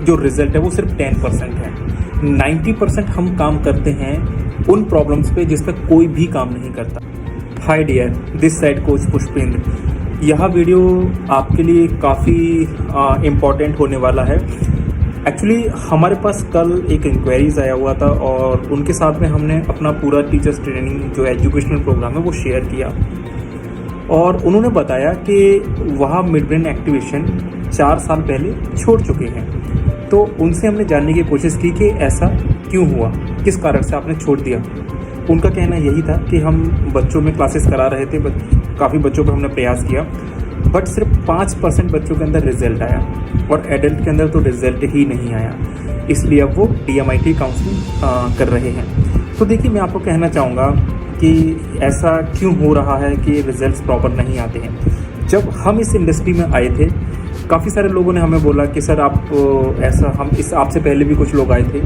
जो रिजल्ट है वो सिर्फ 10% है। 90% हम काम करते हैं उन प्रॉब्लम्स पे जिस पर कोई भी काम नहीं करता। Hi dear, this side coach Pushpendra. यह वीडियो आपके लिए काफ़ी इम्पॉर्टेंट होने वाला है। एक्चुअली हमारे पास कल एक इंक्वायरीज आया हुआ था और उनके साथ में हमने अपना पूरा टीचर्स ट्रेनिंग जो एजुकेशनल प्रोग्राम है वो शेयर किया और उन्होंने बताया कि वह मिड ब्रेन एक्टिवेशन 4 साल पहले छोड़ चुके हैं। तो उनसे हमने जानने की कोशिश की कि ऐसा क्यों हुआ, किस कारण से आपने छोड़ दिया। उनका कहना यही था कि हम बच्चों में क्लासेस करा रहे थे, काफ़ी बच्चों पर हमने प्रयास किया, बट सिर्फ 5% बच्चों के अंदर रिजल्ट आया और एडल्ट के अंदर तो रिजल्ट ही नहीं आया। इसलिए अब वो DMIT काउंसलिंग कर रहे हैं। तो देखिए, मैं आपको कहना चाहूँगा कि ऐसा क्यों हो रहा है कि रिजल्ट्स प्रॉपर नहीं आते हैं। जब हम इस इंडस्ट्री में आए थे, काफ़ी सारे लोगों ने हमें बोला कि सर आप ऐसा, हम इस आपसे पहले भी कुछ लोग आए थे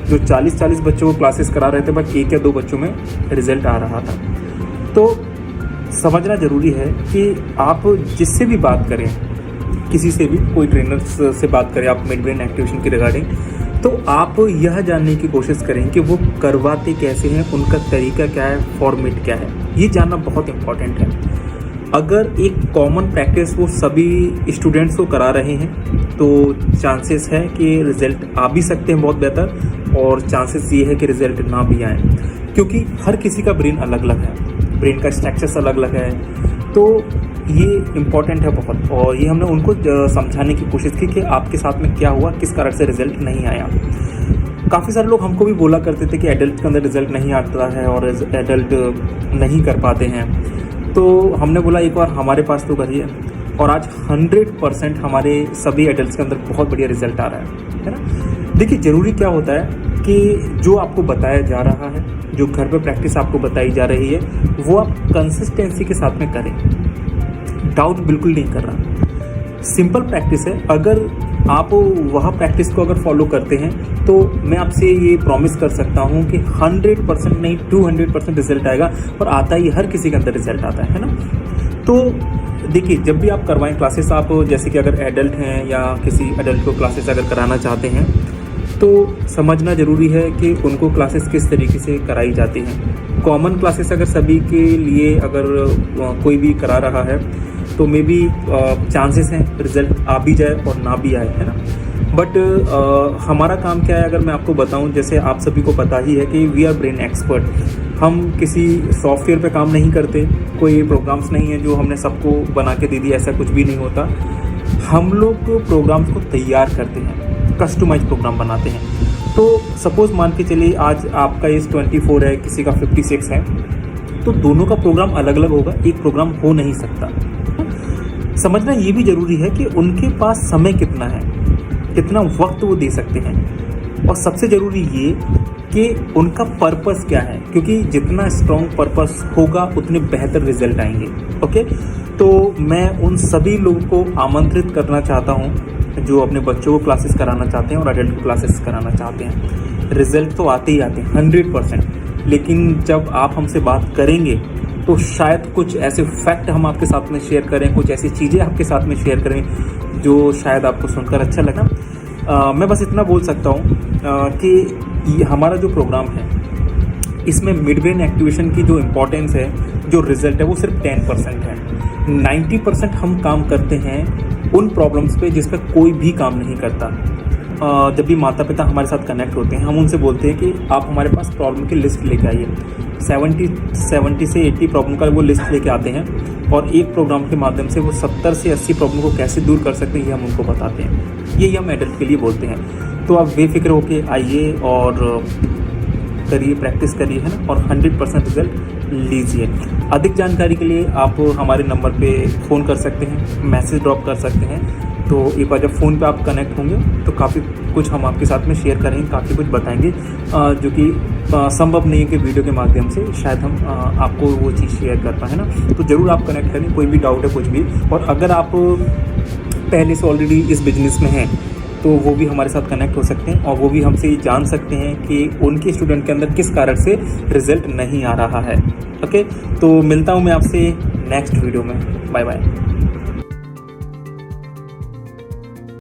जो 40 बच्चों को क्लासेस करा रहे थे, बट 1 या 2 बच्चों में रिजल्ट आ रहा था। तो समझना ज़रूरी है कि आप जिससे भी बात करें, किसी से भी, कोई ट्रेनर से बात करें आप मिड ब्रेन एक्टिवेशन के रिगार्डिंग, तो आप यह जानने की कोशिश करें कि वो करवाते कैसे हैं, उनका तरीका क्या है, फॉर्मेट क्या है, ये जानना बहुत इम्पॉर्टेंट है। अगर एक कॉमन प्रैक्टिस वो सभी स्टूडेंट्स को करा रहे हैं तो चांसेस है कि रिज़ल्ट आ भी सकते हैं बहुत बेहतर, और चांसेस ये है कि रिज़ल्ट ना भी आए, क्योंकि हर किसी का ब्रेन अलग अलग है, ब्रेन का स्ट्रक्चर्स अलग अलग है। तो ये इम्पॉर्टेंट है बहुत, और ये हमने उनको समझाने की कोशिश की कि आपके साथ में क्या हुआ, किस कारण से रिज़ल्ट नहीं आया। काफ़ी सारे लोग हमको भी बोला करते थे कि एडल्ट के अंदर रिज़ल्ट नहीं आता है और एडल्ट नहीं कर पाते हैं। तो हमने बोला एक बार हमारे पास तो करिए, और आज 100% हमारे सभी एडल्ट्स के अंदर बहुत बढ़िया रिजल्ट आ रहा है ना। देखिए, ज़रूरी क्या होता है कि जो आपको बताया जा रहा है, जो घर पे प्रैक्टिस आपको बताई जा रही है, वो आप कंसिस्टेंसी के साथ में करें। डाउट बिल्कुल नहीं कर रहा, सिंपल प्रैक्टिस है। अगर आप वह प्रैक्टिस को अगर फॉलो करते हैं तो मैं आपसे ये प्रॉमिस कर सकता हूँ कि 100% नहीं 200% रिजल्ट आएगा, और आता ही हर किसी के अंदर रिजल्ट आता है ना। तो देखिए, जब भी आप करवाएं क्लासेस, आप जैसे कि अगर एडल्ट हैं या किसी एडल्ट को क्लासेस अगर कराना चाहते हैं तो समझना ज़रूरी है कि उनको क्लासेस किस तरीके से कराई जाती हैं। कॉमन क्लासेस अगर सभी के लिए अगर कोई भी करा रहा है तो मे बी चांसेस हैं रिज़ल्ट आ भी जाए और ना भी आए, है ना। बट हमारा काम क्या है, अगर मैं आपको बताऊं, जैसे आप सभी को पता ही है कि वी आर ब्रेन एक्सपर्ट। हम किसी सॉफ्टवेयर पे काम नहीं करते, कोई प्रोग्राम्स नहीं है जो हमने सबको बना के दे दिया, ऐसा कुछ भी नहीं होता। हम लोग प्रोग्राम्स को तैयार करते हैं, कस्टमाइज प्रोग्राम बनाते हैं। तो सपोज़ मान के चलिए आज आपका एज 24 है, किसी का 56 है, तो दोनों का प्रोग्राम अलग अलग होगा, एक प्रोग्राम हो नहीं सकता। समझना ये भी ज़रूरी है कि उनके पास समय कितना है, कितना वक्त वो दे सकते हैं, और सबसे ज़रूरी ये कि उनका पर्पस क्या है, क्योंकि जितना स्ट्रॉन्ग पर्पस होगा उतने बेहतर रिजल्ट आएंगे। ओके, तो मैं उन सभी लोगों को आमंत्रित करना चाहता हूँ जो अपने बच्चों को क्लासेस कराना चाहते हैं और एडल्ट को क्लासेस कराना चाहते हैं। रिजल्ट तो आते ही आते हैं 100%, लेकिन जब आप हमसे बात करेंगे तो शायद कुछ ऐसे फैक्ट हम आपके साथ में शेयर करें, कुछ ऐसी चीज़ें आपके साथ में शेयर करें जो शायद आपको सुनकर अच्छा लगा। मैं बस इतना बोल सकता हूँ कि हमारा जो प्रोग्राम है इसमें मिड ब्रेन एक्टिवेशन की जो इम्पोर्टेंस है, जो रिज़ल्ट है, वो सिर्फ 10% है। 90% हम काम करते हैं उन प्रॉब्लम्स पे जिस पर कोई भी काम नहीं करता। जब भी माता पिता हमारे साथ कनेक्ट होते हैं, हम उनसे बोलते हैं कि आप हमारे पास प्रॉब्लम की लिस्ट लेके आइए। 70 से 80 प्रॉब्लम का वो लिस्ट लेके आते हैं, और एक प्रोग्राम के माध्यम से वो 70 से 80 प्रॉब्लम को कैसे दूर कर सकते हैं ये हम उनको बताते हैं। यही हम एडल्ट के लिए बोलते हैं। तो आप बेफिक्र होके आइए और करिए, प्रैक्टिस करिए, है ना, और 100% रिजल्ट लीजिए। अधिक जानकारी के लिए आप हमारे नंबर पे फ़ोन कर सकते हैं, मैसेज ड्रॉप कर सकते हैं। तो एक बार जब फ़ोन पे आप कनेक्ट होंगे तो काफ़ी कुछ हम आपके साथ में शेयर करेंगे, काफ़ी कुछ बताएंगे जो कि संभव नहीं है कि वीडियो के माध्यम से शायद हम आपको वो चीज़ शेयर कर पाए, है ना। तो ज़रूर आप कनेक्ट करें, कोई भी डाउट है कुछ भी। और अगर आप पहले से ऑलरेडी इस बिजनेस में हैं तो वो भी हमारे साथ कनेक्ट हो सकते हैं, और वो भी हमसे जान सकते हैं कि उनके स्टूडेंट के अंदर किस कारण से रिज़ल्ट नहीं आ रहा है। ओके, तो मिलता हूँ मैं आपसे नेक्स्ट वीडियो में। Bye bye.